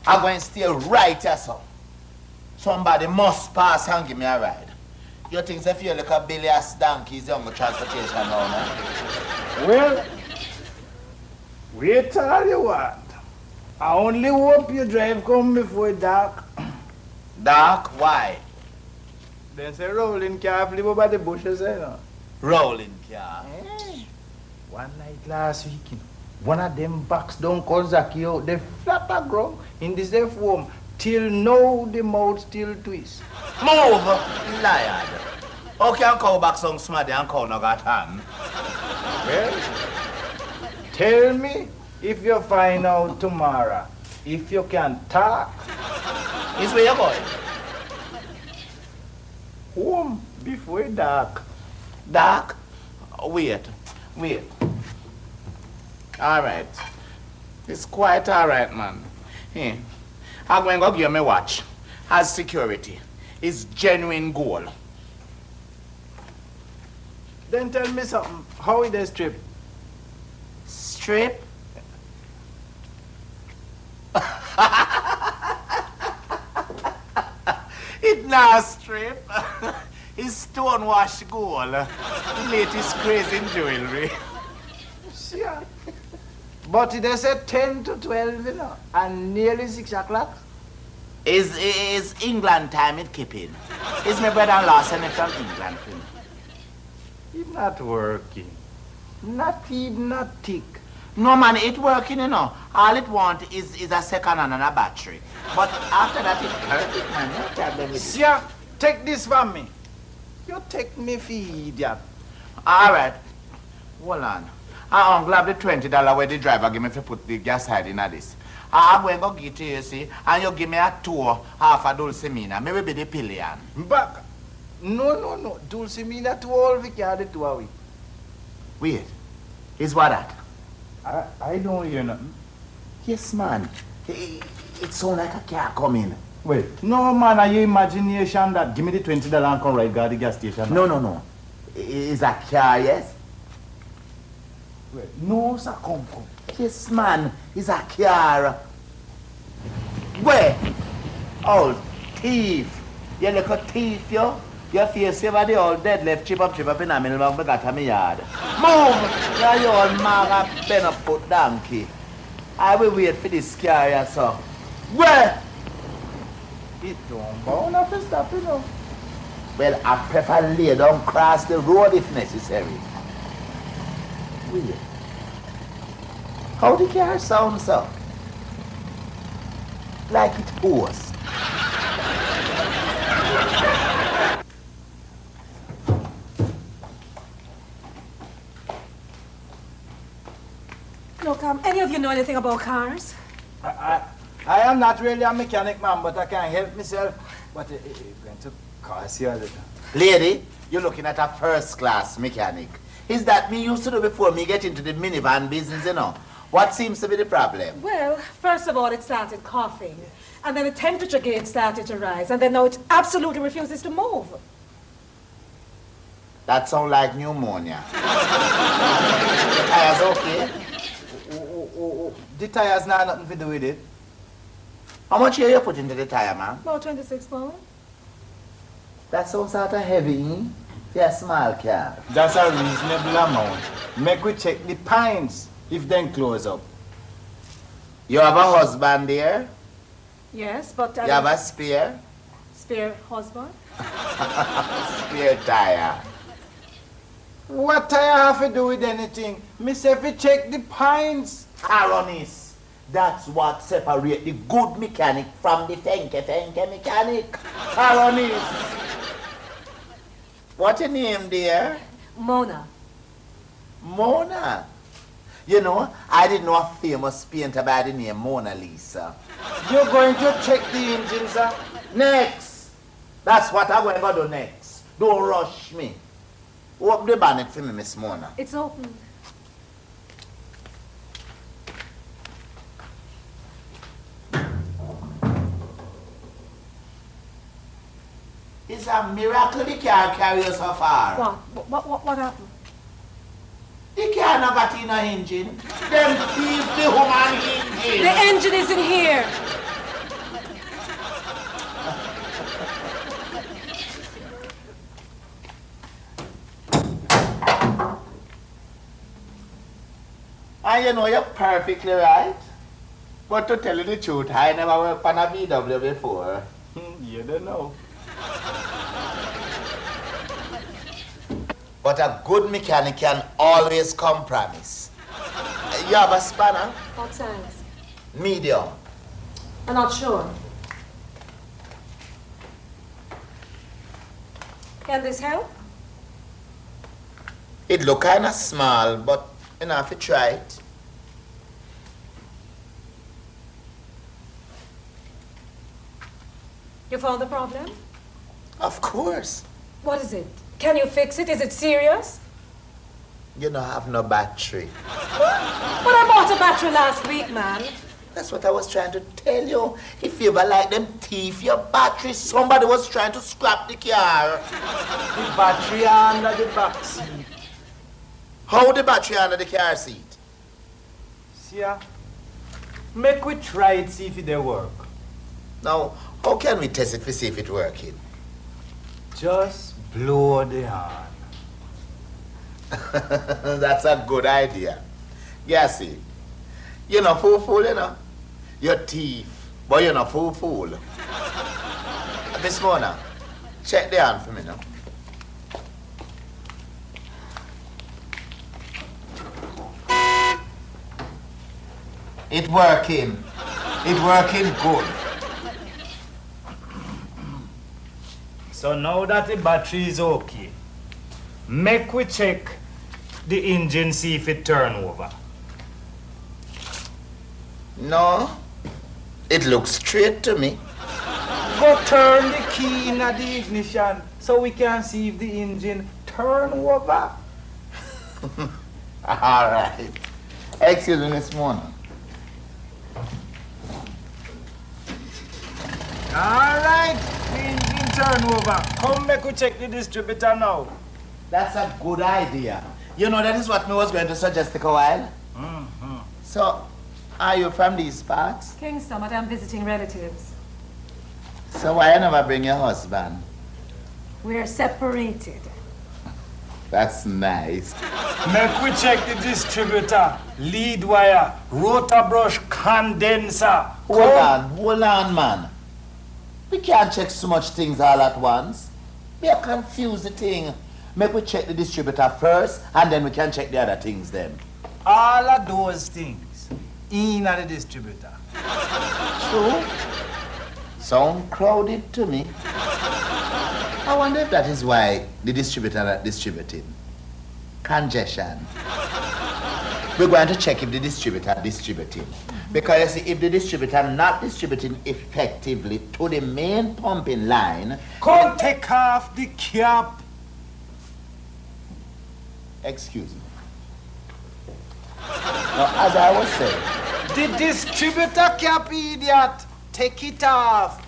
I'm going to stay right here, so. Somebody must pass and give me a ride. You think if you're like a billious donkey, is your transportation now, man? Well, wait till you what. I only hope you drive come before dark. Dark? Why? Then say rolling car flip over the bushes, you know. Rolling car? One night last week, one of them box down called Zaki out, they flap a ground in this day form till now the mouth still twist. Move, liar. How can cow back some smarty and cow no got hand? Well, tell me if you find out tomorrow, if you can talk. Is where you going? Home before dark. Dark? Wait. All right. It's quite all right, man. Hey, I'm going to go give me watch. As security. It's genuine gold. Then tell me something. How is the strip? Strip? It not strip. It's stonewashed gold. The latest crazy jewelry. Sure. But it is at 10 to 12, you know, and nearly 6 o'clock. Is England time it keeping? Is my brother-in-law sending from England? It's not working. Not even a tick. No, man, it working, you know. All it want is a second hand and a battery. But after that, it's perfect, man. No problem with it. Sir, take this from me. You take me for idiot. All right. Hold on. I'm glad the $20 where the driver give me to put the gas head in this. I'm going to get to you, see, and you give me a tour half a Dulcimenia. Maybe be the pillion. But, no. Dulcimenia to all we carry to away. Wait. Is what that? I don't hear nothing. Yes, man. It sounds like a car coming. Wait, no, man, are you imagination that give me the $20 and come right guard the gas station? No. Is a car, yes? Wait, no, sir, come. Yes, man. It's a car. Where? Oh, thief. You look a thief, yo? Your face over the old dead left chip up in the middle of the got me yard. Move! You're your old maga been a foot donkey. I will wait for this car, yeah, sir. Where? It don't bound up to stop, you know. Well, I prefer lay down cross the road if necessary. Wait. How the car sound, sir? Like it hoarse. Look, any of you know anything about cars? I am not really a mechanic, man, but I can help myself. But it's going to cost you a little. Lady, you're looking at a first-class mechanic. Is that me used to do before me get into the minivan business, you know? What seems to be the problem? Well, first of all, it started coughing. And then the temperature gauge started to rise. And then now it absolutely refuses to move. That sounds like pneumonia. The tires okay? Oh. The tires not nothing to do with it. How much air you put into the tire, man? About 26 pounds. That sounds sort of heavy, eh? For a small car. That's a reasonable amount. Make we check the pines if then close up. You have a husband there? Yes, but... You have a spare? Spare husband? Spare tire. What tire have to do with anything? Me say if we check the pines. Aronis. That's what separates the good mechanic from the fenke mechanic. Aronis. What's your name, dear? Mona. Mona. You know, I didn't know a famous painter by the name Mona Lisa. You're going to check the engine, sir? Next. That's what I'm going to do next. Don't rush me. Open the bonnet for me, Miss Mona. It's open. It's a miracle the car carry us so far. What happened? The car not got in a engine. Them thief the human engine. The engine isn't here. And you know, you're perfectly right. But to tell you the truth, I never worked on a VW before. You don't know. But a good mechanic can always compromise. You have a spanner? What size? Medium. I'm not sure. Can this help? It look kind of small, but enough to try it. You found the problem? Of course. What is it? Can you fix it? Is it serious? You don't have no battery. But I bought a battery last week, man. That's what I was trying to tell you. If you ever like them thief your battery, somebody was trying to scrap the car. The battery under the back seat. How the battery under the car seat? See ya? Make we try it, see if it dey work. Now, how can we test it to see if it's working? Just blow the horn. That's a good idea. Yeah, see. You're not fool, you know. You're thief, but you're not fool. Miss Mona, check the hand for me now. It working. It working good. So now that the battery is okay, make we check the engine, see if it turn over. No, it looks straight to me. Go turn the key in the ignition so we can see if the engine turn over. All right. Excuse me, Miss Mona. All right, the engine turn over. Come make we check the distributor now. That's a good idea. You know, that is what me was going to suggest a while. So, are you from these parts? Kingston, but I'm visiting relatives. So why you never bring your husband? We're separated. That's nice. Make we check the distributor, lead wire, rotor brush, condenser. Hold on, man. We can't check so much things all at once. We are confused the thing. Make we check the distributor first, and then we can check the other things then. All of those things in the distributor. True. Sound crowded to me. I wonder if that is why the distributor not distributing. Congestion. We're going to check if the distributor distributing. Because you see, if the distributor not distributing effectively to the main pumping line... Come take off the cap. Excuse me. Now, as I was saying... The distributor cap, idiot. Take it off.